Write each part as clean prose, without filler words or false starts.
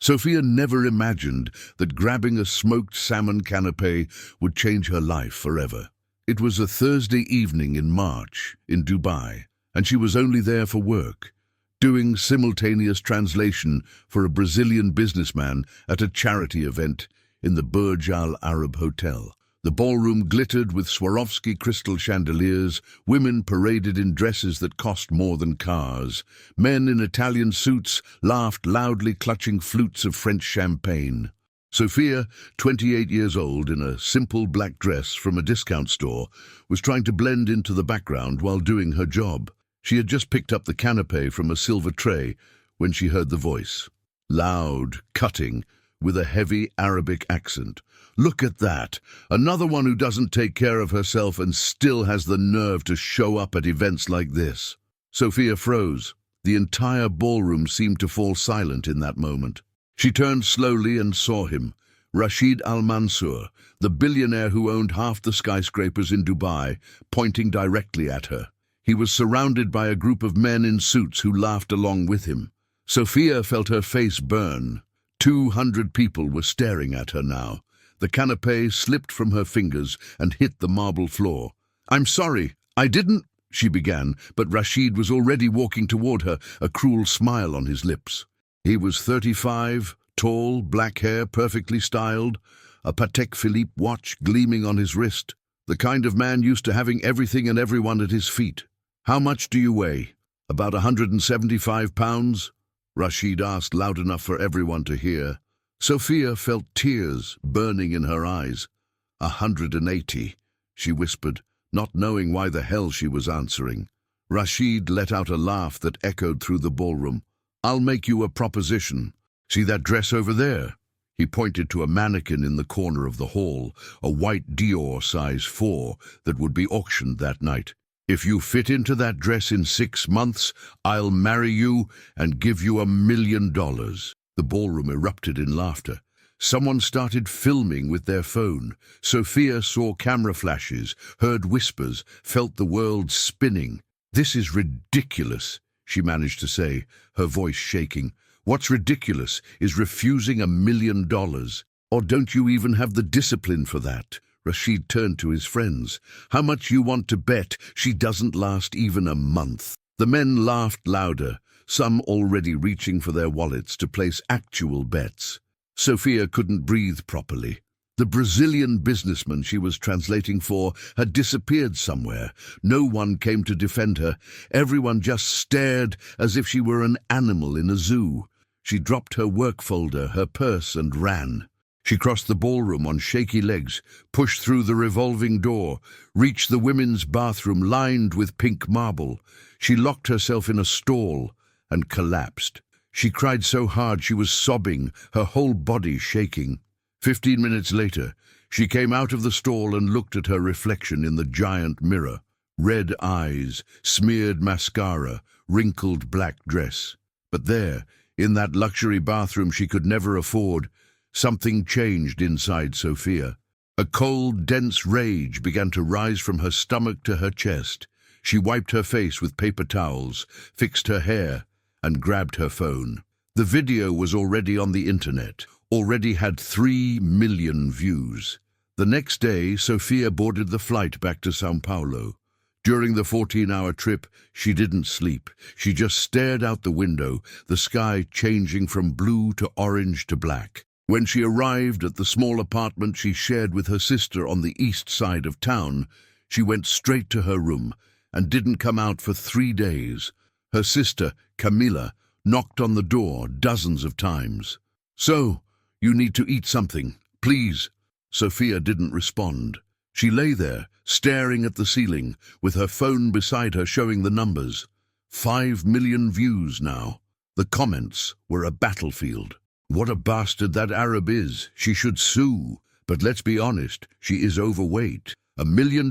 Sophia never imagined that grabbing a smoked salmon canapé would change her life forever. It was a Thursday evening in March in Dubai, and she was only there for work, doing simultaneous translation for a Brazilian businessman at a charity event in the Burj Al Arab Hotel. The ballroom glittered with Swarovski crystal chandeliers, women paraded in dresses that cost more than cars. Men in Italian suits laughed loudly, clutching flutes of French champagne. Sophia, 28 years old, in a simple black dress from a discount store, was trying to blend into the background while doing her job. She had just picked up the canapé from a silver tray when she heard the voice. Loud, cutting, with a heavy Arabic accent. "Look at that! Another one who doesn't take care of herself and still has the nerve to show up at events like this." Sophia froze. The entire ballroom seemed to fall silent in that moment. She turned slowly and saw him, Rashid Al Mansour, the billionaire who owned half the skyscrapers in Dubai, pointing directly at her. He was surrounded by a group of men in suits who laughed along with him. Sophia felt her face burn. 200 people were staring at her now. The canapé slipped from her fingers and hit the marble floor. "I'm sorry, I didn't," she began, but Rashid was already walking toward her, a cruel smile on his lips. He was 35, tall, black hair perfectly styled, a Patek Philippe watch gleaming on his wrist, the kind of man used to having everything and everyone at his feet. "How much do you weigh?" "About 175 pounds?" Rashid asked, loud enough for everyone to hear. Sophia felt tears burning in her eyes. 180, she whispered, not knowing why the hell she was answering. Rashid let out a laugh that echoed through the ballroom. "I'll make you a proposition. See that dress over there?" He pointed to a mannequin in the corner of the hall, a white Dior size 4 that would be auctioned that night. "If you fit into that dress in 6 months, I'll marry you and give you $1 million. The ballroom erupted in laughter. Someone started filming with their phone. Sophia saw camera flashes, heard whispers, felt the world spinning. "This is ridiculous," she managed to say, her voice shaking. "What's ridiculous is refusing $1 million. Or don't you even have the discipline for that?" Rashid turned to his friends. "How much you want to bet she doesn't last even a month?" The men laughed louder, some already reaching for their wallets to place actual bets. Sophia couldn't breathe properly. The Brazilian businessman she was translating for had disappeared somewhere. No one came to defend her. Everyone just stared as if she were an animal in a zoo. She dropped her work folder, her purse, and ran. She crossed the ballroom on shaky legs, pushed through the revolving door, reached the women's bathroom lined with pink marble. She locked herself in a stall and collapsed. She cried so hard she was sobbing, her whole body shaking. 15 minutes later, she came out of the stall and looked at her reflection in the giant mirror. Red eyes, smeared mascara, wrinkled black dress. But there, in that luxury bathroom she could never afford, something changed inside Sophia. A cold, dense rage began to rise from her stomach to her chest. She wiped her face with paper towels, fixed her hair, and grabbed her phone. The video was already on the internet, already had 3 million views. The next day, Sophia boarded the flight back to São Paulo. During the 14-hour trip, she didn't sleep. She just stared out the window, the sky changing from blue to orange to black. When she arrived at the small apartment she shared with her sister on the east side of town, she went straight to her room and didn't come out for 3 days. Her sister, Camila, knocked on the door dozens of times. "So, you need to eat something, please." Sophia didn't respond. She lay there, staring at the ceiling, with her phone beside her showing the numbers. 5 million views now. The comments were a battlefield. "What a bastard that Arab is. She should sue. But let's be honest, she is overweight. $1 million?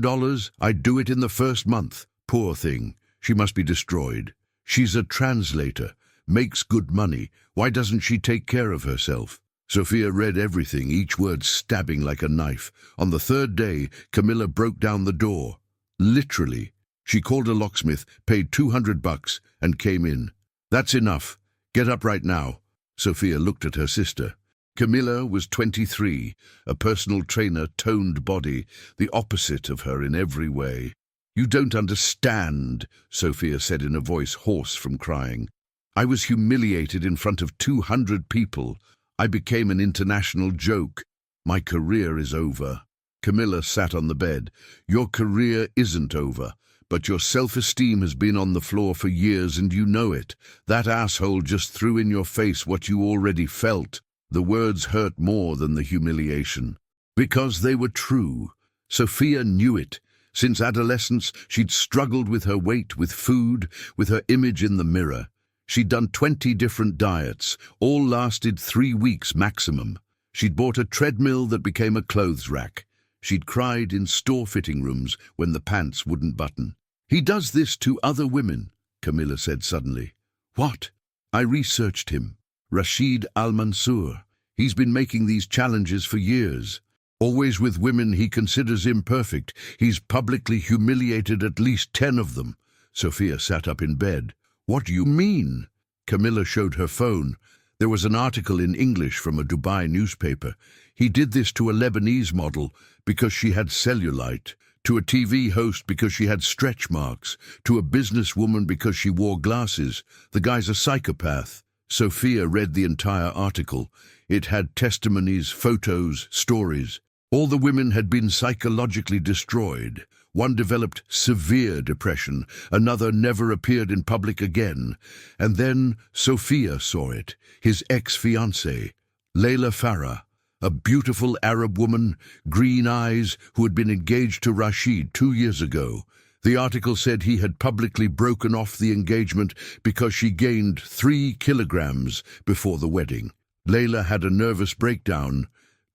I'd do it in the first month. Poor thing. She must be destroyed. She's a translator, makes good money. Why doesn't she take care of herself?" Sophia read everything, each word stabbing like a knife. On the 3rd day, Camilla broke down the door. Literally. She called a locksmith, paid $200, and came in. "That's enough. Get up right now. Sophia looked at her sister. Camilla was 23, a personal trainer, toned body, the opposite of her in every way. "You don't understand," Sophia said in a voice hoarse from crying. "I was humiliated in front of 200 people. I became an international joke. My career is over." Camilla sat on the bed. "Your career isn't over, but your self-esteem has been on the floor for years and you know it. That asshole just threw in your face what you already felt." The words hurt more than the humiliation, because they were true. Sophia knew it. Since adolescence, she'd struggled with her weight, with food, with her image in the mirror. She'd done 20 different diets, all lasted 3 weeks maximum. She'd bought a treadmill that became a clothes rack. She'd cried in store fitting rooms when the pants wouldn't button. "He does this to other women," Camilla said suddenly. "What?" "I researched him. Rashid Al-Mansour. He's been making these challenges for years. Always with women he considers imperfect. He's publicly humiliated at least 10 of them." Sophia sat up in bed. "What do you mean?" Camilla showed her phone. There was an article in English from a Dubai newspaper. He did this to a Lebanese model because she had cellulite, to a TV host because she had stretch marks, to a businesswoman because she wore glasses. The guy's a psychopath. Sophia read the entire article. It had testimonies, photos, stories. All the women had been psychologically destroyed. One developed severe depression, another never appeared in public again. And then Sophia saw it, his ex-fiancée, Layla Farah, a beautiful Arab woman, green eyes, who had been engaged to Rashid 2 years ago. The article said he had publicly broken off the engagement because she gained 3 kilograms before the wedding. Layla had a nervous breakdown,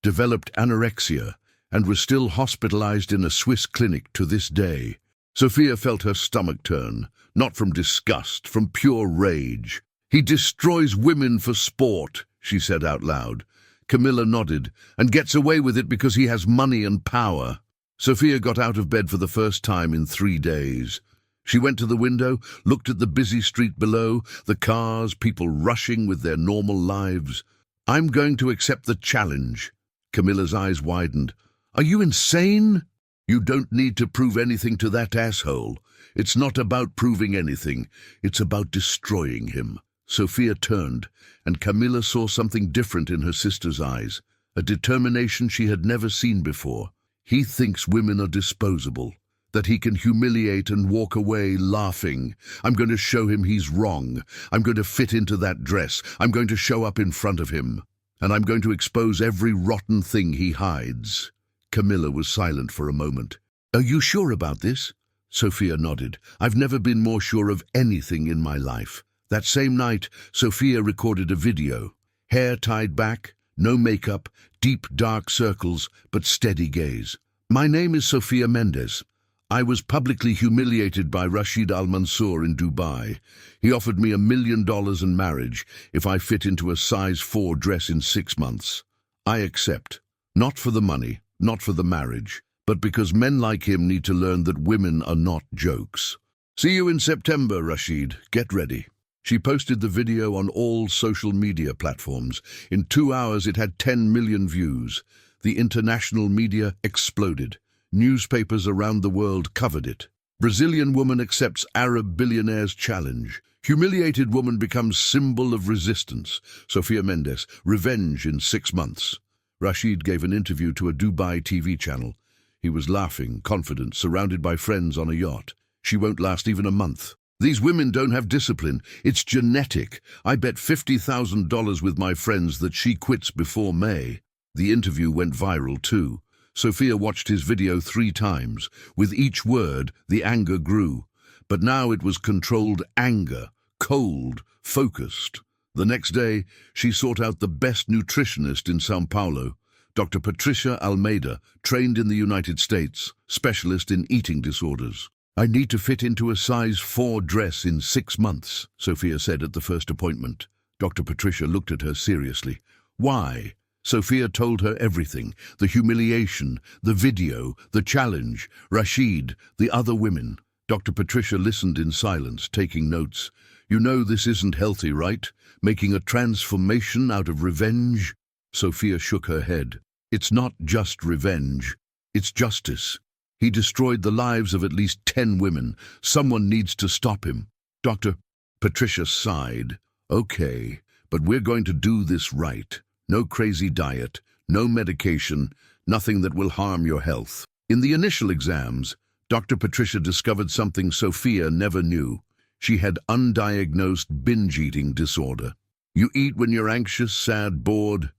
developed anorexia, and was still hospitalized in a Swiss clinic to this day. Sophia felt her stomach turn, not from disgust, from pure rage. "He destroys women for sport," she said out loud. Camilla nodded, "and gets away with it because he has money and power." Sophia got out of bed for the first time in 3 days. She went to the window, looked at the busy street below, the cars, people rushing with their normal lives. "I'm going to accept the challenge." Camilla's eyes widened. "Are you insane?" "You don't need to prove anything to that asshole. It's not about proving anything. It's about destroying him." Sophia turned, and Camilla saw something different in her sister's eyes, a determination she had never seen before. "He thinks women are disposable, that he can humiliate and walk away laughing. I'm going to show him he's wrong. I'm going to fit into that dress. I'm going to show up in front of him. And I'm going to expose every rotten thing he hides." Camilla was silent for a moment. "Are you sure about this?" Sophia nodded. "I've never been more sure of anything in my life." That same night, Sophia recorded a video. Hair tied back, no makeup, deep dark circles, but steady gaze. "My name is Sophia Mendes. I was publicly humiliated by Rashid Al-Mansour in Dubai. He offered me $1 million in marriage if I fit into a size 4 dress in 6 months. I accept. Not for the money, not for the marriage, but because men like him need to learn that women are not jokes. See you in September, Rashid. Get ready." She posted the video on all social media platforms. In 2 hours it had 10 million views. The international media exploded. Newspapers around the world covered it. Brazilian woman accepts Arab billionaire's challenge. Humiliated woman becomes symbol of resistance. Sophia Mendes, revenge in 6 months. Rashid gave an interview to a Dubai TV channel. He was laughing, confident, surrounded by friends on a yacht. "She won't last even a month. These women don't have discipline. It's genetic. I bet $50,000 with my friends that she quits before May." The interview went viral too. Sophia watched his video 3 times. With each word, the anger grew. But now it was controlled anger, cold, focused. The next day, she sought out the best nutritionist in São Paulo, Dr. Patricia Almeida, trained in the United States, specialist in eating disorders. "I need to fit into a size 4 dress in 6 months, Sophia said at the first appointment. Dr. Patricia looked at her seriously. "Why?" Sophia told her everything, the humiliation, the video, the challenge, Rashid, the other women. Dr. Patricia listened in silence, taking notes. You know this isn't healthy, right? Making a transformation out of revenge? Sophia shook her head. It's not just revenge. It's justice. He destroyed the lives of at least 10 women. Someone needs to stop him. Dr. Patricia sighed. Okay, but we're going to do this right. No crazy diet, no medication, nothing that will harm your health. In the initial exams, Dr. Patricia discovered something Sophia never knew. She had undiagnosed binge eating disorder. You eat when you're anxious, sad, bored.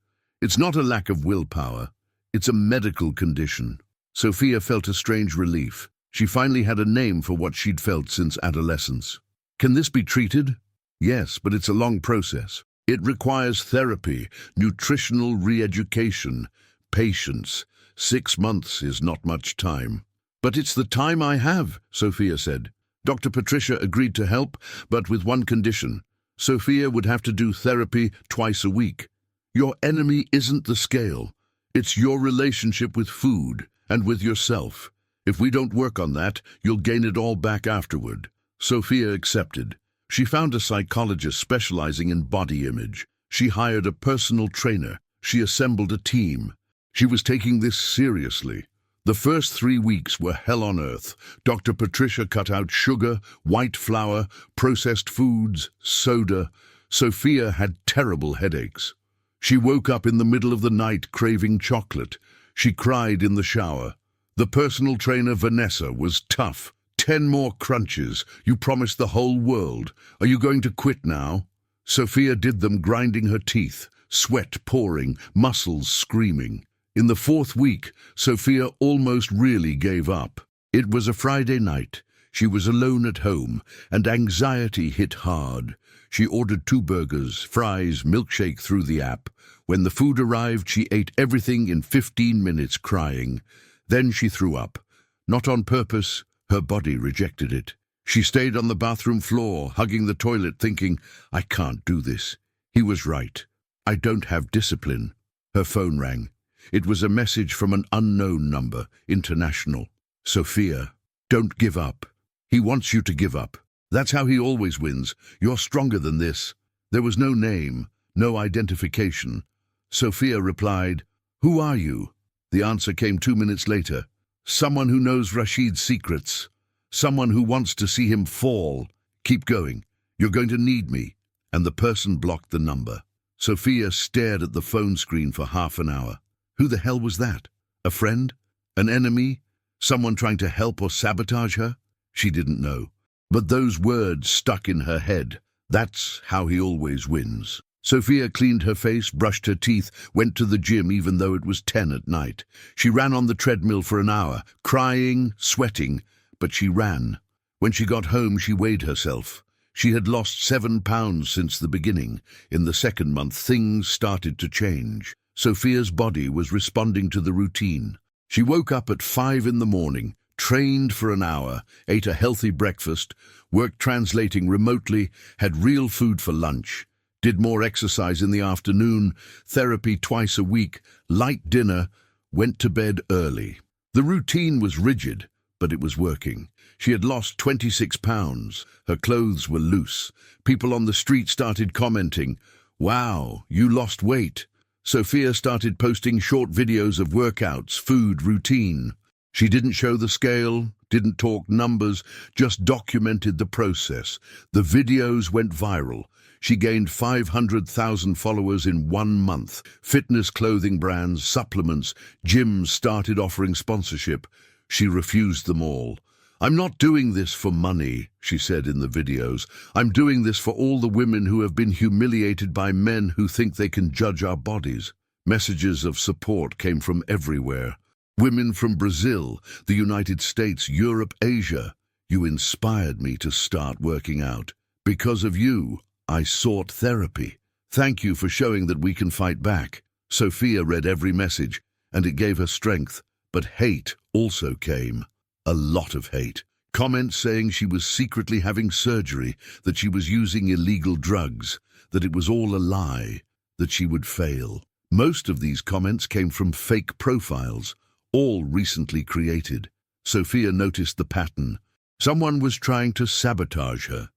It's not a lack of willpower. It's a medical condition. Sophia felt a strange relief. She finally had a name for what she'd felt since adolescence. Can this be treated? Yes, but it's a long process. It requires therapy, nutritional re-education, patience. 6 months is not much time. But it's the time I have, Sophia said. Dr. Patricia agreed to help, but with one condition. Sophia would have to do therapy twice a week. Your enemy isn't the scale. It's your relationship with food and with yourself. If we don't work on that, you'll gain it all back afterward. Sophia accepted. She found a psychologist specializing in body image. She hired a personal trainer. She assembled a team. She was taking this seriously. The first 3 weeks were hell on earth. Dr. Patricia cut out sugar, white flour, processed foods, soda. Sophia had terrible headaches. She woke up in the middle of the night craving chocolate. She cried in the shower. The personal trainer, Vanessa, was tough. 10 more crunches. You promised the whole world. Are you going to quit now? Sophia did them, grinding her teeth, sweat pouring, muscles screaming. In the 4th week, Sophia almost really gave up. It was a Friday night. She was alone at home, and anxiety hit hard. She ordered 2 burgers, fries, milkshake through the app. When the food arrived, she ate everything in 15 minutes, crying. Then she threw up. Not on purpose, her body rejected it. She stayed on the bathroom floor, hugging the toilet, thinking, I can't do this. He was right. I don't have discipline. Her phone rang. It was a message from an unknown number, international. Sophia, don't give up. He wants you to give up. That's how he always wins. You're stronger than this. There was no name, no identification. Sophia replied, Who are you? The answer came 2 minutes later. Someone who knows Rashid's secrets. Someone who wants to see him fall. Keep going. You're going to need me. And the person blocked the number. Sophia stared at the phone screen for half an hour. Who the hell was that? A friend? An enemy? Someone trying to help or sabotage her? She didn't know. But those words stuck in her head. That's how he always wins. Sophia cleaned her face, brushed her teeth, went to the gym even though it was 10 at night. She ran on the treadmill for an hour, crying, sweating, but she ran. When she got home, she weighed herself. She had lost 7 pounds since the beginning. In the 2nd month, things started to change. Sophia's body was responding to the routine. She woke up at 5 in the morning, trained for an hour, ate a healthy breakfast, worked translating remotely, had real food for lunch, did more exercise in the afternoon, therapy twice a week, light dinner, went to bed early. The routine was rigid, but it was working. She had lost 26 pounds. Her clothes were loose. People on the street started commenting, Wow, you lost weight. Sophia started posting short videos of workouts, food, routine. She didn't show the scale, didn't talk numbers, just documented the process. The videos went viral. She gained 500,000 followers in 1 month. Fitness clothing brands, supplements, gyms started offering sponsorship. She refused them all. I'm not doing this for money, she said in the videos. I'm doing this for all the women who have been humiliated by men who think they can judge our bodies. Messages of support came from everywhere. Women from Brazil, the United States, Europe, Asia. You inspired me to start working out. Because of you, I sought therapy. Thank you for showing that we can fight back. Sophia read every message, and it gave her strength. But hate also came. A lot of hate. Comments saying she was secretly having surgery, that she was using illegal drugs, that it was all a lie, that she would fail. Most of these comments came from fake profiles, all recently created. Sophia noticed the pattern. Someone was trying to sabotage her,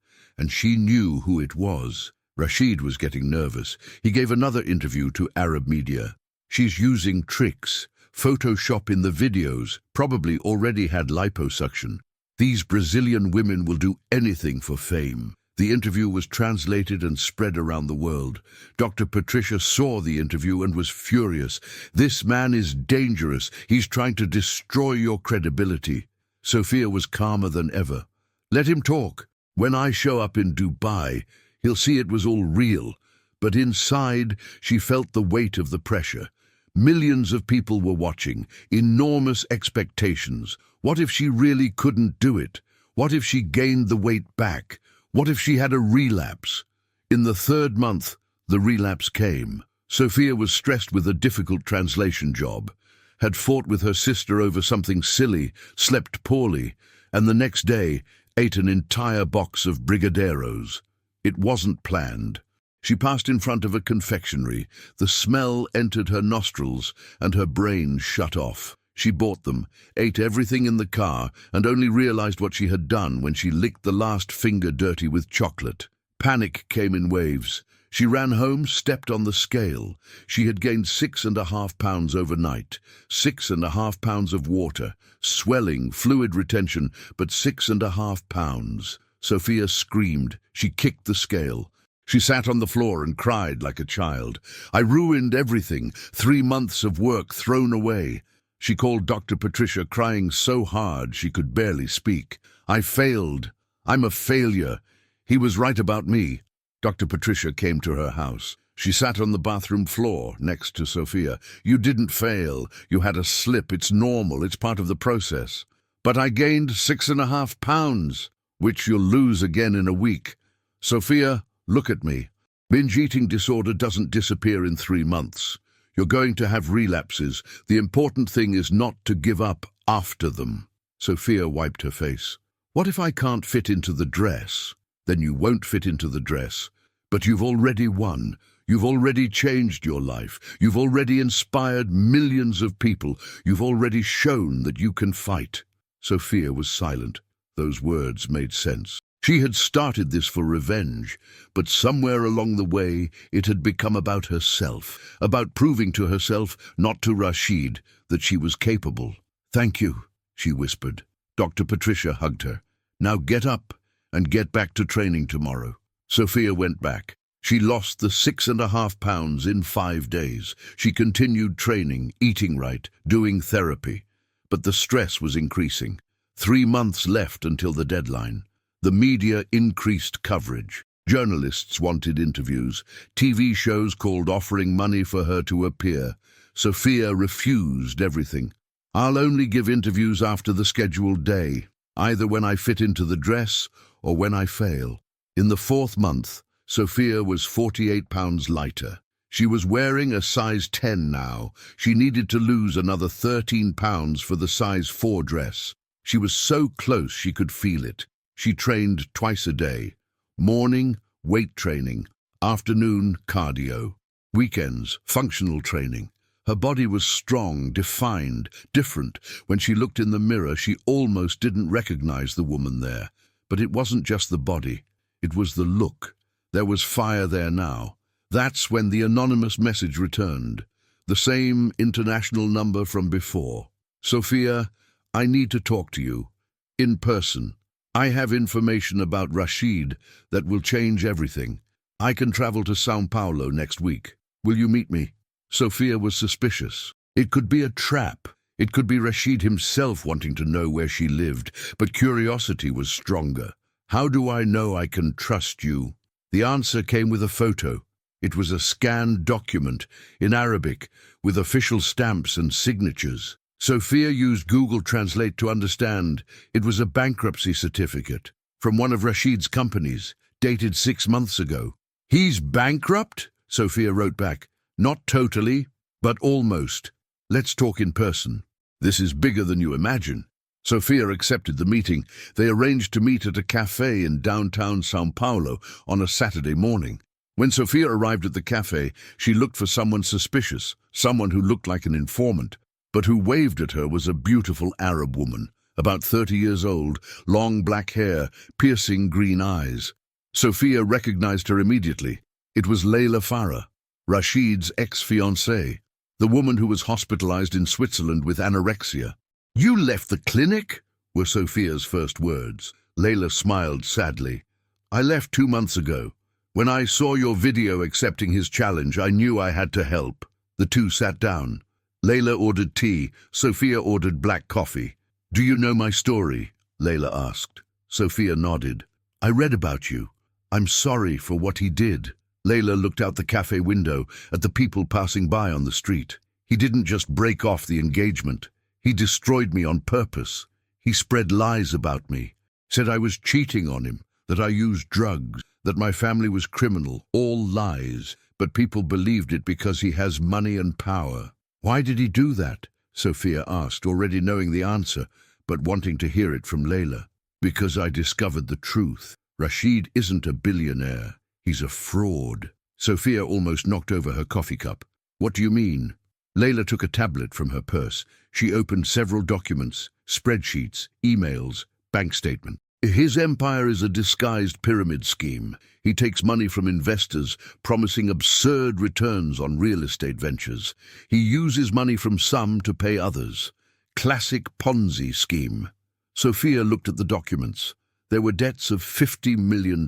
and she knew who it was. Rashid was getting nervous. He gave another interview to Arab media. She's using tricks. Photoshop in the videos, probably already had liposuction. These Brazilian women will do anything for fame. The interview was translated and spread around the world. Dr. Patricia saw the interview and was furious. This man is dangerous. He's trying to destroy your credibility. Sophia was calmer than ever. Let him talk. When I show up in Dubai, he'll see it was all real. But inside, she felt the weight of the pressure. Millions of people were watching, enormous expectations. What if she really couldn't do it? What if she gained the weight back? What if she had a relapse? In the 3rd month, the relapse came. Sophia was stressed with a difficult translation job, had fought with her sister over something silly, slept poorly, and the next day ate an entire box of brigadeiros. It wasn't planned. She passed in front of a confectionery. The smell entered her nostrils and her brain shut off. She bought them, ate everything in the car, and only realized what she had done when she licked the last finger dirty with chocolate. Panic came in waves. She ran home, stepped on the scale. She had gained 6.5 pounds overnight, 6.5 pounds of water, swelling, fluid retention, but 6.5 pounds. Sophia screamed. She kicked the scale. She sat on the floor and cried like a child. I ruined everything. 3 months of work thrown away. She called Dr. Patricia, crying so hard she could barely speak. I failed. I'm a failure. He was right about me. Dr. Patricia came to her house. She sat on the bathroom floor next to Sophia. You didn't fail. You had a slip. It's normal. It's part of the process. But I gained 6.5 pounds, which you'll lose again in a week. Sophia, look at me. Binge eating disorder doesn't disappear in 3 months. You're going to have relapses. The important thing is not to give up after them. Sophia wiped her face. What if I can't fit into the dress? Then you won't fit into the dress. But you've already won. You've already changed your life. You've already inspired millions of people. You've already shown that you can fight. Sophia was silent. Those words made sense. She had started this for revenge, but somewhere along the way it had become about herself, about proving to herself, not to Rashid, that she was capable. Thank you, she whispered. Dr. Patricia hugged her. Now get up and get back to training tomorrow. Sophia went back. She lost the 6.5 pounds in 5 days. She continued training, eating right, doing therapy. But the stress was increasing. 3 months left until the deadline. The media increased coverage. Journalists wanted interviews. TV shows called offering money for her to appear. Sophia refused everything. I'll only give interviews after the scheduled day, either when I fit into the dress or when I fail. In the 4th month, Sophia was 48 pounds lighter. She was wearing a size 10 now. She needed to lose another 13 pounds for the size 4 dress. She was so close she could feel it. She trained twice a day. Morning, weight training. Afternoon, cardio. Weekends, functional training. Her body was strong, defined, different. When she looked in the mirror, she almost didn't recognize the woman there. But it wasn't just the body. It was the look. There was fire there now. That's when the anonymous message returned. The same international number from before. Sophia, I need to talk to you. In person. I have information about Rashid that will change everything. I can travel to São Paulo next week. Will you meet me? Sophia was suspicious. It could be a trap. It could be Rashid himself wanting to know where she lived, but curiosity was stronger. How do I know I can trust you? The answer came with a photo. It was a scanned document in Arabic with official stamps and signatures. Sophia used Google Translate to understand. It was a bankruptcy certificate from one of Rashid's companies, dated 6 months ago. He's bankrupt? Sophia wrote back. Not totally, but almost. Let's talk in person. This is bigger than you imagine. Sophia accepted the meeting. They arranged to meet at a cafe in downtown São Paulo on a Saturday morning. When Sophia arrived at the cafe, she looked for someone suspicious, someone who looked like an informant. But who waved at her was a beautiful Arab woman, about 30 years old, long black hair, piercing green eyes. Sophia recognized her immediately. It was Layla Farah, Rashid's ex-fiancée, the woman who was hospitalized in Switzerland with anorexia. "You left the clinic?" were Sophia's first words. Layla smiled sadly. "I left 2 months ago. When I saw your video accepting his challenge, I knew I had to help." The two sat down. Layla ordered tea, Sophia ordered black coffee. "Do you know my story?" Layla asked. Sophia nodded. "I read about you. I'm sorry for what he did." Layla looked out the cafe window at the people passing by on the street. "He didn't just break off the engagement. He destroyed me on purpose. He spread lies about me, said I was cheating on him, that I used drugs, that my family was criminal, all lies. But people believed it because he has money and power." "Why did he do that?" Sophia asked, already knowing the answer, but wanting to hear it from Layla. "Because I discovered the truth. Rashid isn't a billionaire. He's a fraud." Sophia almost knocked over her coffee cup. "What do you mean?" Layla took a tablet from her purse. She opened several documents, spreadsheets, emails, bank statement. "His empire is a disguised pyramid scheme. He takes money from investors, promising absurd returns on real estate ventures. He uses money from some to pay others. Classic Ponzi scheme." Sophia looked at the documents. There were debts of $50 million,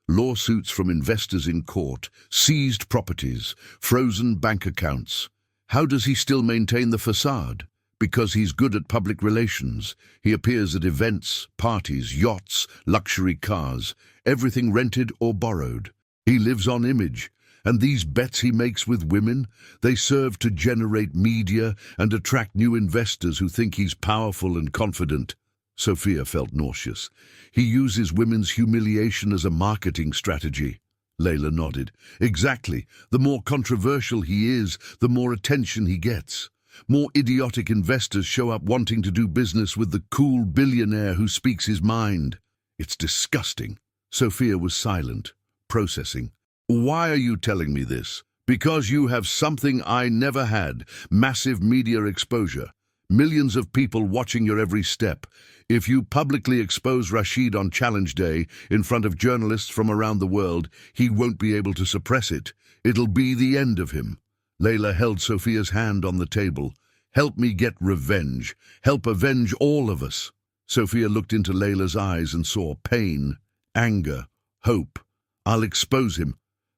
lawsuits from investors in court, seized properties, frozen bank accounts. How does he still maintain the facade? Because he's good at public relations. He appears at events, parties, yachts, luxury cars, everything rented or borrowed. He lives on image. And these bets he makes with women, they serve to generate media and attract new investors who think he's powerful and confident. Sophia felt nauseous. "He uses women's humiliation as a marketing strategy." Layla nodded. "Exactly. The more controversial he is, the more attention he gets. More idiotic investors show up wanting to do business with the cool billionaire who speaks his mind. It's disgusting." Sophia was silent, processing. "Why are you telling me this?" "Because you have something I never had, massive media exposure. Millions of people watching your every step. If you publicly expose Rashid on Challenge Day in front of journalists from around the world, he won't be able to suppress it. It'll be the end of him." Layla held Sophia's hand on the table. "Help me get revenge. Help avenge all of us." Sophia looked into Layla's eyes and saw pain, anger, hope. "I'll expose him.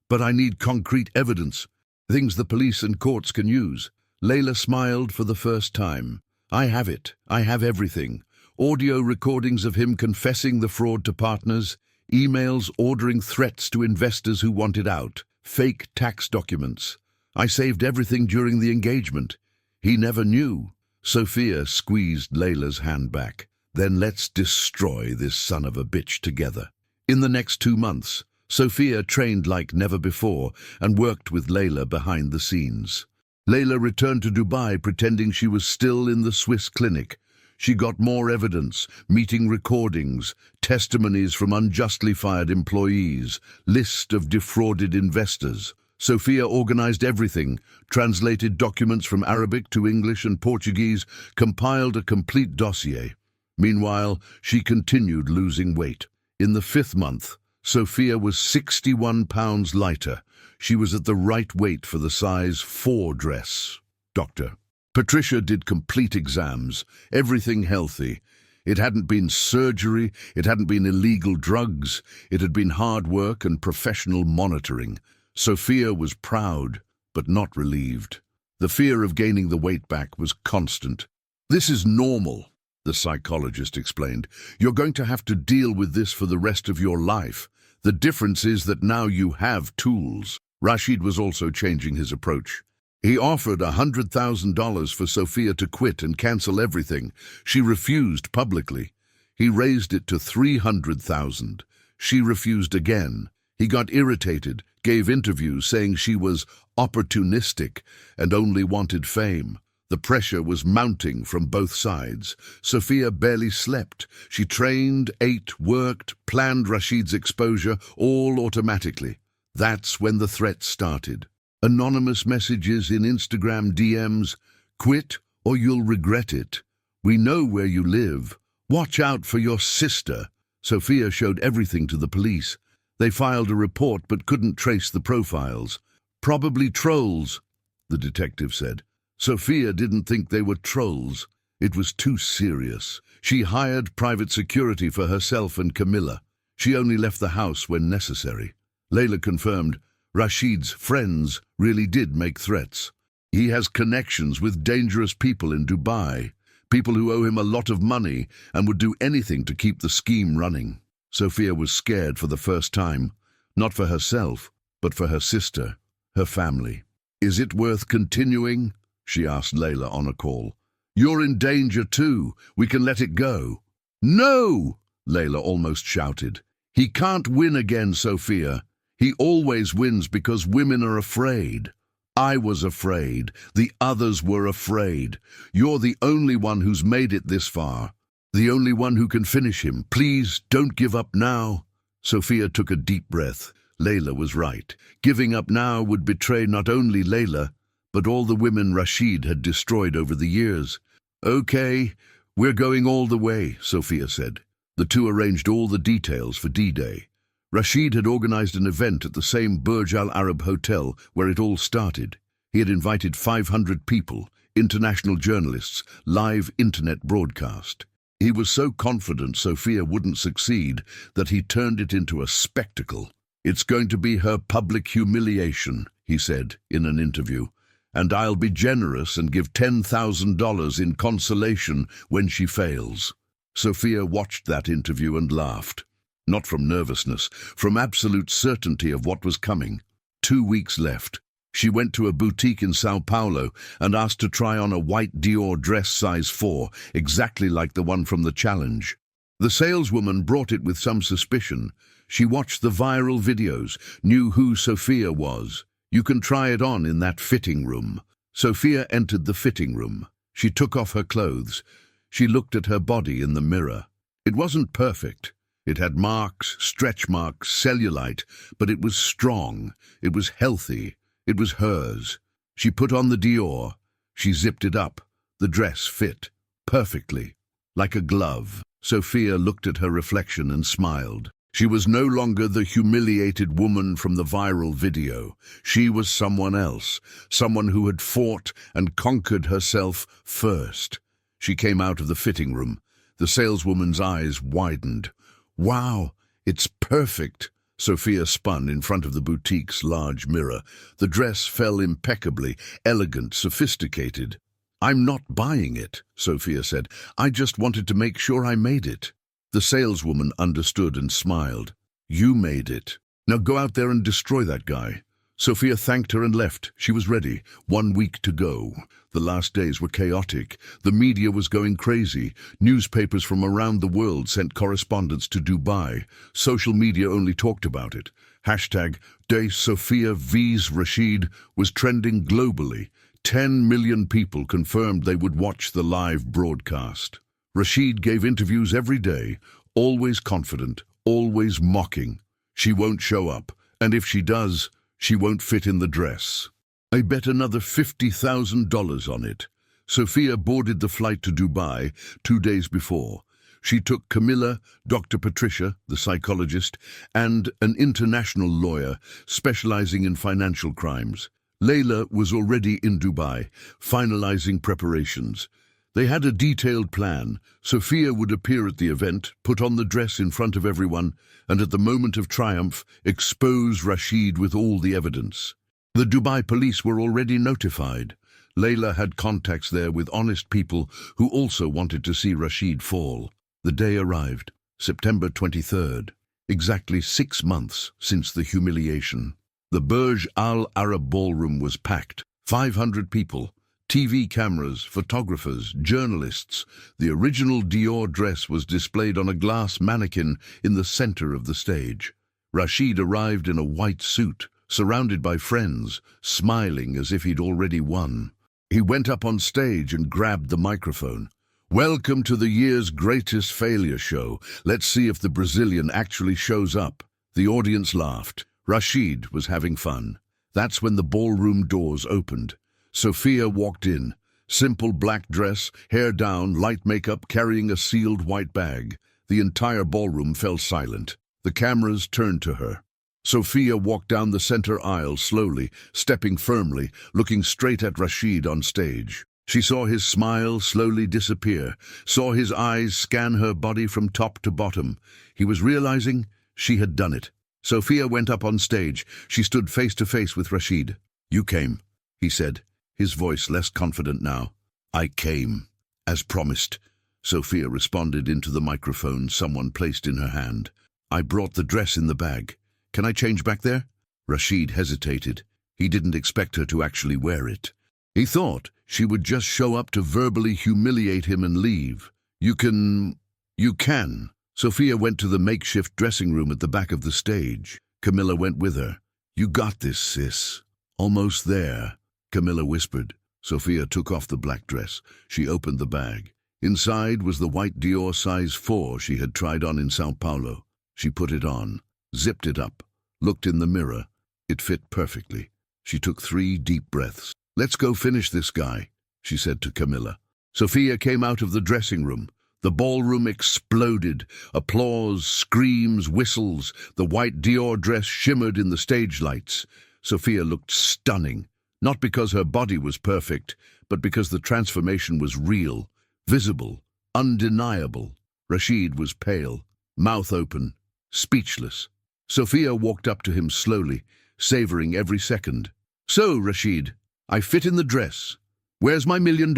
But I need concrete evidence. Things the police and courts can use." Layla smiled for the first time. "I have it. I have everything. Audio recordings of him confessing the fraud to partners, emails ordering threats to investors who wanted out, fake tax documents. I saved everything during the engagement. He never knew." Sophia squeezed Layla's hand back. "Then let's destroy this son of a bitch together." In the next 2 months, Sophia trained like never before and worked with Layla behind the scenes. Layla returned to Dubai pretending she was still in the Swiss clinic. She got more evidence, meeting recordings, testimonies from unjustly fired employees, list of defrauded investors. Sophia organized everything, translated documents from Arabic to English and Portuguese, compiled a complete dossier. Meanwhile, she continued losing weight. In the 5th month, Sophia was 61 pounds lighter. She was at the right weight for the size 4 dress. Doctor. Patricia did complete exams, everything healthy. It hadn't been surgery, it hadn't been illegal drugs, it had been hard work and professional monitoring. Sophia was proud, but not relieved. The fear of gaining the weight back was constant. "This is normal," the psychologist explained. "You're going to have to deal with this for the rest of your life. The difference is that now you have tools." Rashid was also changing his approach. He offered $100,000 for Sophia to quit and cancel everything. She refused publicly. He raised it to $300,000. She refused again. He got irritated, gave interviews saying she was opportunistic and only wanted fame. The pressure was mounting from both sides. Sophia barely slept. She trained, ate, worked, planned Rashid's exposure, all automatically. That's when the threats started. Anonymous messages in Instagram DMs. "Quit or you'll regret it. We know where you live. Watch out for your sister." Sophia showed everything to the police. They filed a report but couldn't trace the profiles. Probably trolls, the detective said. Sophia didn't think they were trolls. It was too serious. She hired private security for herself and Camilla. She only left the house when necessary. Layla confirmed Rashid's friends really did make threats. He has connections with dangerous people in Dubai, people who owe him a lot of money and would do anything to keep the scheme running. Sophia was scared for the first time, not for herself, but for her sister, her family. "Is it worth continuing?" she asked Layla on a call. "You're in danger too. We can let it go." "No!" Layla almost shouted. "He can't win again, Sophia. He always wins because women are afraid. I was afraid. The others were afraid. You're the only one who's made it this far. The only one who can finish him. Please, don't give up now." Sophia took a deep breath. Layla was right. Giving up now would betray not only Layla, but all the women Rashid had destroyed over the years. "Okay, we're going all the way," Sophia said. The two arranged all the details for D-Day. Rashid had organized an event at the same Burj Al Arab hotel where it all started. He had invited 500 people, international journalists, live internet broadcast. He was so confident Sophia wouldn't succeed that he turned it into a spectacle. "It's going to be her public humiliation," he said in an interview, "and I'll be generous and give $10,000 in consolation when she fails." Sophia watched that interview and laughed. Not from nervousness, from absolute certainty of what was coming. 2 weeks left. She went to a boutique in Sao Paulo and asked to try on a white Dior dress size 4, exactly like the one from the challenge. The saleswoman brought it with some suspicion. She watched the viral videos, knew who Sophia was. "You can try it on in that fitting room." Sophia entered the fitting room. She took off her clothes. She looked at her body in the mirror. It wasn't perfect. It had marks, stretch marks, cellulite, but it was strong. It was healthy. It was hers. She put on the Dior. She zipped it up. The dress fit perfectly, like a glove. Sophia looked at her reflection and smiled. She was no longer the humiliated woman from the viral video. She was someone else, someone who had fought and conquered herself first. She came out of the fitting room. The saleswoman's eyes widened. "Wow, it's perfect." Sophia spun in front of the boutique's large mirror. The dress fell impeccably, elegant, sophisticated. "I'm not buying it," Sophia said. "I just wanted to make sure I made it." The saleswoman understood and smiled. "You made it. Now go out there and destroy that guy." Sophia thanked her and left. She was ready. 1 week to go. The last days were chaotic. The media was going crazy. Newspapers from around the world sent correspondents to Dubai. Social media only talked about it. Hashtag De Sophia vs Rashid was trending globally. 10 million people confirmed they would watch the live broadcast. Rashid gave interviews every day, always confident, always mocking. "She won't show up, and if she does, she won't fit in the dress." I bet another $50,000 on it. Sophia boarded the flight to Dubai 2 days before. She took Camilla, Dr. Patricia, the psychologist, and an international lawyer specializing in financial crimes. Layla was already in Dubai, finalizing preparations. They had a detailed plan. Sophia would appear at the event, put on the dress in front of everyone, and at the moment of triumph, expose Rashid with all the evidence. The Dubai police were already notified. Layla had contacts there with honest people who also wanted to see Rashid fall. The day arrived, September 23rd, exactly 6 months since the humiliation. The Burj Al Arab ballroom was packed. 500 people, TV cameras, photographers, journalists. The original Dior dress was displayed on a glass mannequin in the center of the stage. Rashid arrived in a white suit, surrounded by friends, smiling as if he'd already won. He went up on stage and grabbed the microphone. "Welcome to the year's greatest failure show. Let's see if the Brazilian actually shows up." The audience laughed. Rashid was having fun. That's when the ballroom doors opened. Sophia walked in. Simple black dress, hair down, light makeup, carrying a sealed white bag. The entire ballroom fell silent. The cameras turned to her. Sophia walked down the center aisle slowly, stepping firmly, looking straight at Rashid on stage. She saw his smile slowly disappear, saw his eyes scan her body from top to bottom. He was realizing she had done it. Sophia went up on stage. She stood face to face with Rashid. "You came," he said, his voice less confident now. "I came, as promised," Sophia responded into the microphone someone placed in her hand. "I brought the dress in the bag. Can I change back there?" Rashid hesitated. He didn't expect her to actually wear it. He thought she would just show up to verbally humiliate him and leave. You can. Sophia went to the makeshift dressing room at the back of the stage. Camilla went with her. "You got this, sis." "Almost there," Camilla whispered. Sophia took off the black dress. She opened the bag. Inside was the white Dior size 4 she had tried on in Sao Paulo. She put it on, zipped it up, looked in the mirror. It fit perfectly. She took 3 deep breaths. "Let's go finish this guy," she said to Camilla. Sophia came out of the dressing room. The ballroom exploded. Applause, screams, whistles. The white Dior dress shimmered in the stage lights. Sophia looked stunning, not because her body was perfect, but because the transformation was real, visible, undeniable. Rashid was pale, mouth open, speechless. Sophia walked up to him slowly, savoring every second. "So, Rashid, I fit in the dress. Where's my $1 million?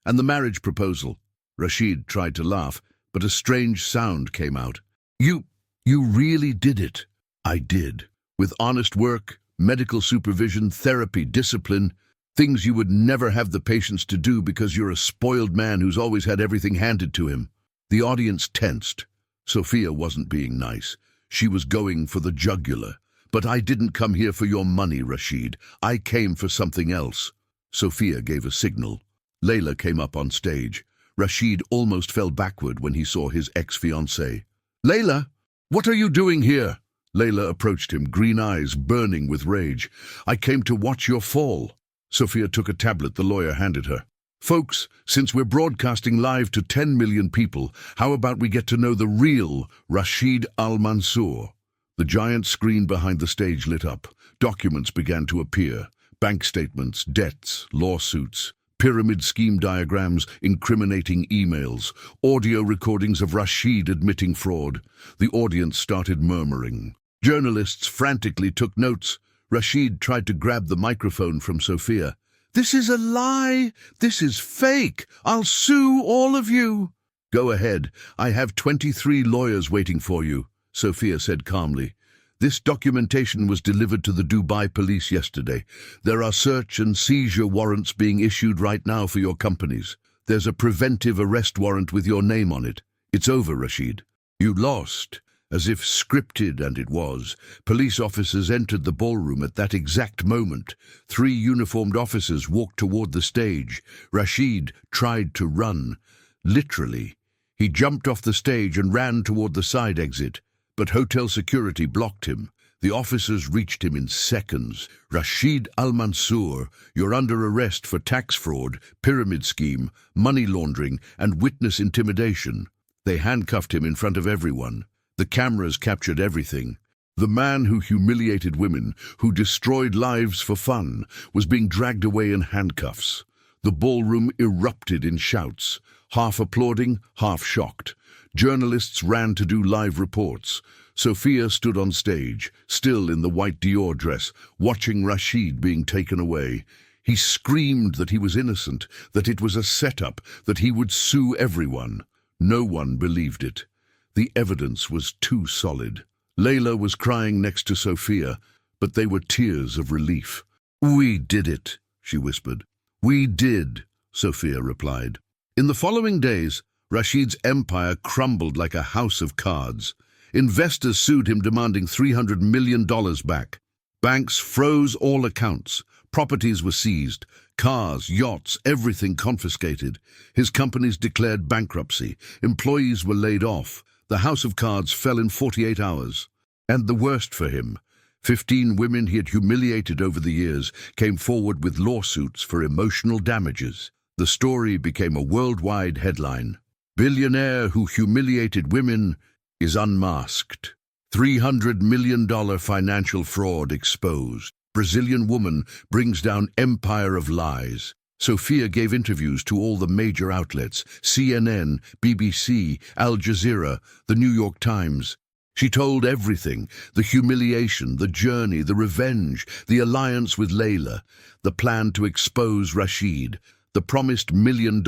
And the marriage proposal?" Rashid tried to laugh, but a strange sound came out. You really did it." "I did. With honest work, medical supervision, therapy, discipline, things you would never have the patience to do because you're a spoiled man who's always had everything handed to him." The audience tensed. Sophia wasn't being nice. She was going for the jugular. "But I didn't come here for your money, Rashid. I came for something else." Sophia gave a signal. Layla came up on stage. Rashid almost fell backward when he saw his ex-fiancée. "Layla, what are you doing here?" Layla approached him, green eyes burning with rage. "I came to watch your fall." Sophia took a tablet the lawyer handed her. "Folks, since we're broadcasting live to 10 million people, how about we get to know the real Rashid Al-Mansour?" The giant screen behind the stage lit up. Documents began to appear. Bank statements, debts, lawsuits, pyramid scheme diagrams, incriminating emails, audio recordings of Rashid admitting fraud. The audience started murmuring. Journalists frantically took notes. Rashid tried to grab the microphone from Sophia. "This is a lie! This is fake! I'll sue all of you!" "Go ahead. I have 23 lawyers waiting for you," Sophia said calmly. "This documentation was delivered to the Dubai police yesterday. There are search and seizure warrants being issued right now for your companies. There's a preventive arrest warrant with your name on it. It's over, Rashid. You lost." As if scripted, and it was. Police officers entered the ballroom at that exact moment. 3 uniformed officers walked toward the stage. Rashid tried to run. Literally. He jumped off the stage and ran toward the side exit. But hotel security blocked him. The officers reached him in seconds. "Rashid Al-Mansour, you're under arrest for tax fraud, pyramid scheme, money laundering, and witness intimidation." They handcuffed him in front of everyone. The cameras captured everything. The man who humiliated women, who destroyed lives for fun, was being dragged away in handcuffs. The ballroom erupted in shouts, half applauding, half shocked. Journalists ran to do live reports. Sophia stood on stage, still in the white Dior dress, watching Rashid being taken away. He screamed that he was innocent, that it was a setup, that he would sue everyone. No one believed it. The evidence was too solid. Layla was crying next to Sophia, but they were tears of relief. "We did it," she whispered. "We did," Sophia replied. In the following days, Rashid's empire crumbled like a house of cards. Investors sued him demanding $300 million back. Banks froze all accounts. Properties were seized. Cars, yachts, everything confiscated. His companies declared bankruptcy. Employees were laid off. The house of cards fell in 48 hours. And the worst for him, 15 women he had humiliated over the years came forward with lawsuits for emotional damages. The story became a worldwide headline. "Billionaire who humiliated women is unmasked." $300 million financial fraud exposed. Brazilian woman brings down empire of lies. Sophia gave interviews to all the major outlets, CNN, BBC, Al Jazeera, the New York Times. She told everything: the humiliation, the journey, the revenge, the alliance with Layla, the plan to expose Rashid. The promised $1 million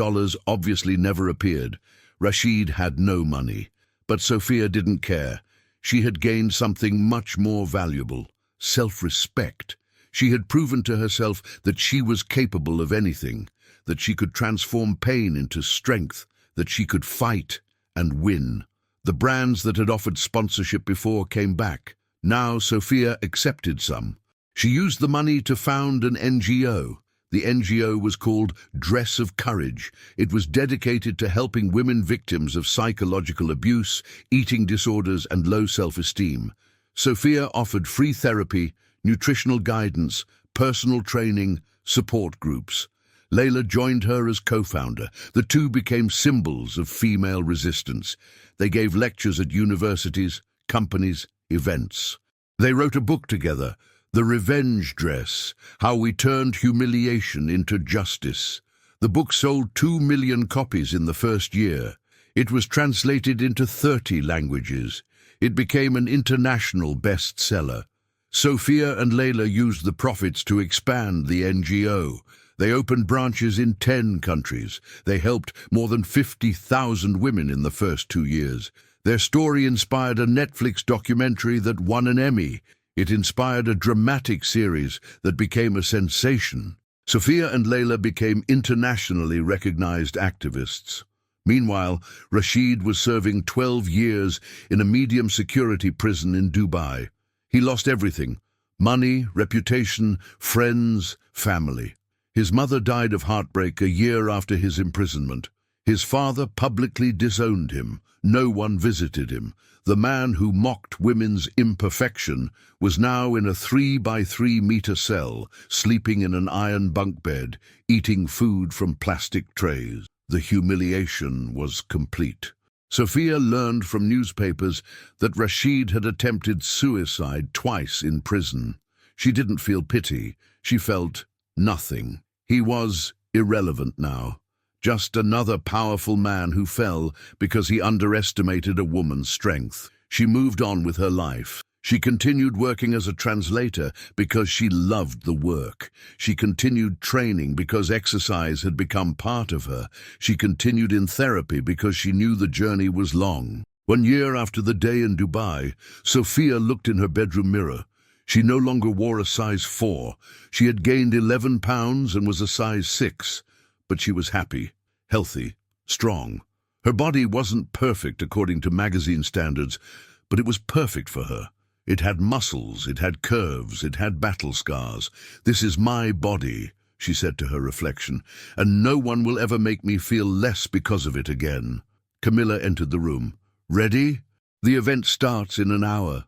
obviously never appeared. Rashid had no money. But Sophia didn't care. She had gained something much more valuable: self-respect. She had proven to herself that she was capable of anything, that she could transform pain into strength, that she could fight and win. The brands that had offered sponsorship before came back. Now Sophia accepted some. She used the money to found an NGO. The NGO was called Dress of Courage. It was dedicated to helping women victims of psychological abuse, eating disorders, and low self-esteem. Sophia offered free therapy, nutritional guidance, personal training, support groups. Layla joined her as co-founder. The two became symbols of female resistance. They gave lectures at universities, companies, events. They wrote a book together, The Revenge Dress: How We Turned Humiliation into Justice. The book sold 2 million copies in the first year. It was translated into 30 languages. It became an international bestseller. Sophia and Layla used the profits to expand the NGO. They opened branches in 10 countries. They helped more than 50,000 women in the first 2 years. Their story inspired a Netflix documentary that won an Emmy. It inspired a dramatic series that became a sensation. Sophia and Layla became internationally recognized activists. Meanwhile, Rashid was serving 12 years in a medium-security prison in Dubai. He lost everything: money, reputation, friends, family. His mother died of heartbreak a year after his imprisonment. His father publicly disowned him. No one visited him. The man who mocked women's imperfection was now in a 3-by-3-meter cell, sleeping in an iron bunk bed, eating food from plastic trays. The humiliation was complete. Sophia learned from newspapers that Rashid had attempted suicide twice in prison. She didn't feel pity. She felt nothing. He was irrelevant now. Just another powerful man who fell because he underestimated a woman's strength. She moved on with her life. She continued working as a translator because she loved the work. She continued training because exercise had become part of her. She continued in therapy because she knew the journey was long. 1 year after the day in Dubai, Sophia looked in her bedroom mirror. She no longer wore a size 4. She had gained 11 pounds and was a size 6. But she was happy, healthy, strong. Her body wasn't perfect according to magazine standards, but it was perfect for her. It had muscles, it had curves, it had battle scars. "This is my body," she said to her reflection, "and no one will ever make me feel less because of it again." Camilla entered the room. "Ready? The event starts in an hour."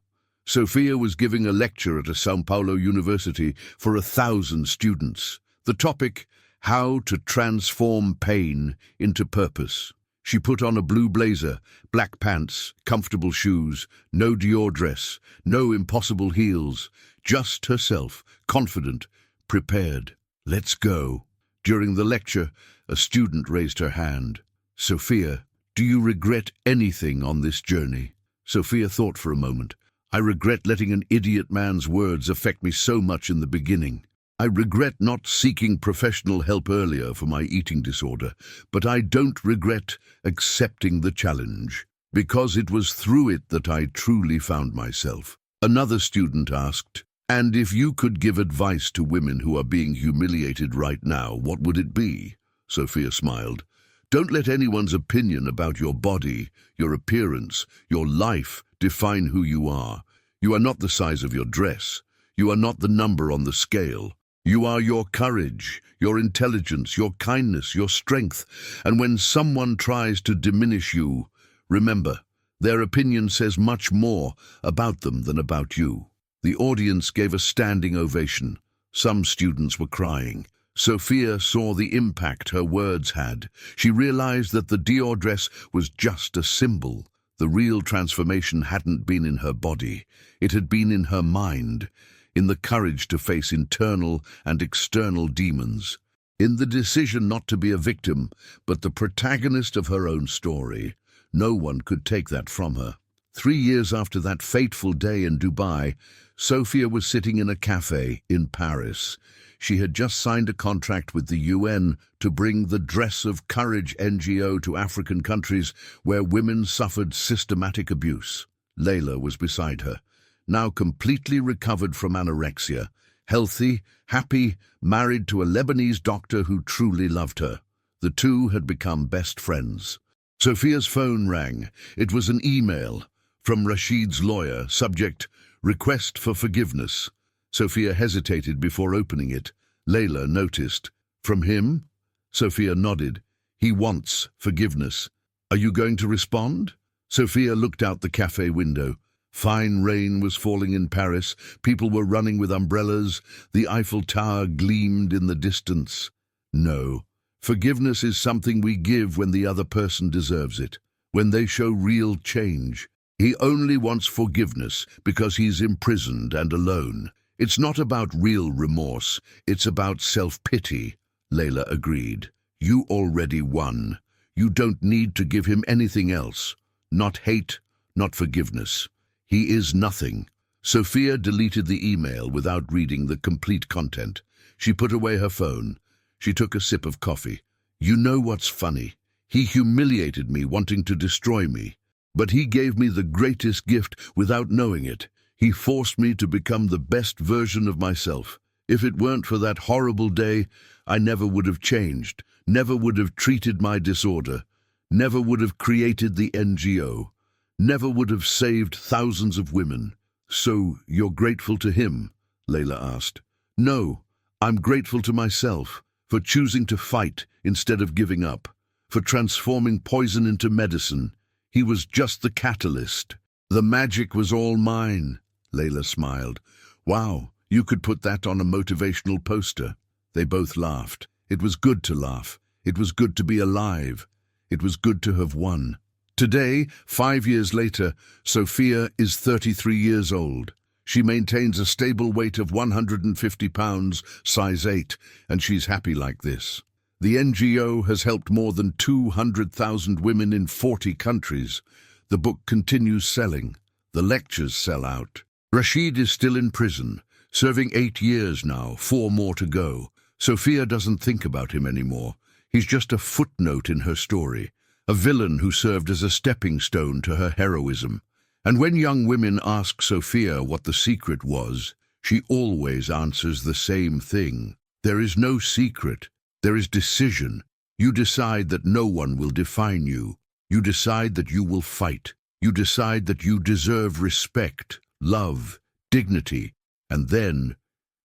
Sophia was giving a lecture at a São Paulo university for 1,000 students. The topic: how to transform pain into purpose. She put on a blue blazer, black pants, comfortable shoes, no Dior dress, no impossible heels, just herself, confident, prepared. "Let's go." During the lecture, a student raised her hand. "Sophia, do you regret anything on this journey?" Sophia thought for a moment. "I regret letting an idiot man's words affect me so much in the beginning. I regret not seeking professional help earlier for my eating disorder, but I don't regret accepting the challenge, because it was through it that I truly found myself." Another student asked, "And if you could give advice to women who are being humiliated right now, what would it be?" Sophia smiled. "Don't let anyone's opinion about your body, your appearance, your life define who you are. You are not the size of your dress. You are not the number on the scale. You are your courage, your intelligence, your kindness, your strength. And when someone tries to diminish you, remember, their opinion says much more about them than about you." The audience gave a standing ovation. Some students were crying. Sophia saw the impact her words had. She realized that the Dior dress was just a symbol. The real transformation hadn't been in her body. It had been in her mind, in the courage to face internal and external demons, in the decision not to be a victim, but the protagonist of her own story. No one could take that from her. 3 years after that fateful day in Dubai, Sophia was sitting in a cafe in Paris. She had just signed a contract with the UN to bring the Dress of Courage NGO to African countries where women suffered systematic abuse. Layla was beside her, now completely recovered from anorexia, healthy, happy, married to a Lebanese doctor who truly loved her. The two had become best friends. Sophia's phone rang. It was an email from Rashid's lawyer, subject, "Request for forgiveness." Sophia hesitated before opening it. Layla noticed. "From him?" Sophia nodded. "He wants forgiveness. Are you going to respond?" Sophia looked out the cafe window. Fine rain was falling in Paris. People were running with umbrellas. The Eiffel Tower gleamed in the distance. No. Forgiveness is something we give when the other person deserves it, when they show real change. He only wants forgiveness because he's imprisoned and alone. It's not about real remorse, it's about self-pity, Layla agreed. You already won. You don't need to give him anything else. Not hate, not forgiveness. He is nothing. Sophia deleted the email without reading the complete content. She put away her phone. She took a sip of coffee. You know what's funny? He humiliated me, wanting to destroy me. But he gave me the greatest gift without knowing it. He forced me to become the best version of myself. If it weren't for that horrible day, I never would have changed, never would have treated my disorder, never would have created the NGO, never would have saved thousands of women. So you're grateful to him? Layla asked. No, I'm grateful to myself for choosing to fight instead of giving up, for transforming poison into medicine. He was just the catalyst. The magic was all mine. Layla smiled. Wow, you could put that on a motivational poster. They both laughed. It was good to laugh. It was good to be alive. It was good to have won. Today, 5 years later, Sophia is 33 years old. She maintains a stable weight of 150 pounds, size 8, and she's happy like this. The NGO has helped more than 200,000 women in 40 countries. The book continues selling. The lectures sell out. Rashid is still in prison, serving 8 years now, 4 more to go. Sophia doesn't think about him anymore. He's just a footnote in her story, a villain who served as a stepping stone to her heroism. And when young women ask Sophia what the secret was, she always answers the same thing. There is no secret. There is decision. You decide that no one will define you. You decide that you will fight. You decide that you deserve respect, love, dignity, and then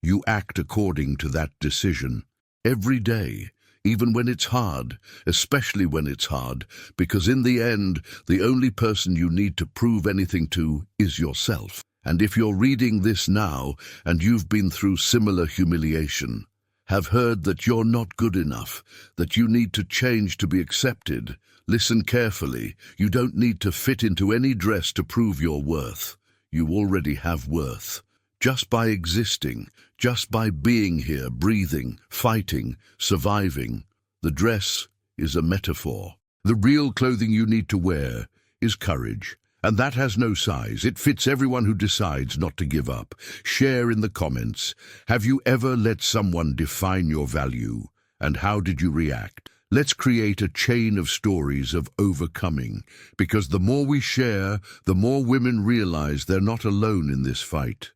you act according to that decision. Every day, even when it's hard, especially when it's hard, because in the end, the only person you need to prove anything to is yourself. And if you're reading this now and you've been through similar humiliation, have heard that you're not good enough, that you need to change to be accepted, listen carefully. You don't need to fit into any dress to prove your worth. You already have worth. Just by existing, just by being here, breathing, fighting, surviving. The dress is a metaphor. The real clothing you need to wear is courage. And that has no size. It fits everyone who decides not to give up. Share in the comments. Have you ever let someone define your value? And how did you react? Let's create a chain of stories of overcoming, because the more we share, the more women realize they're not alone in this fight.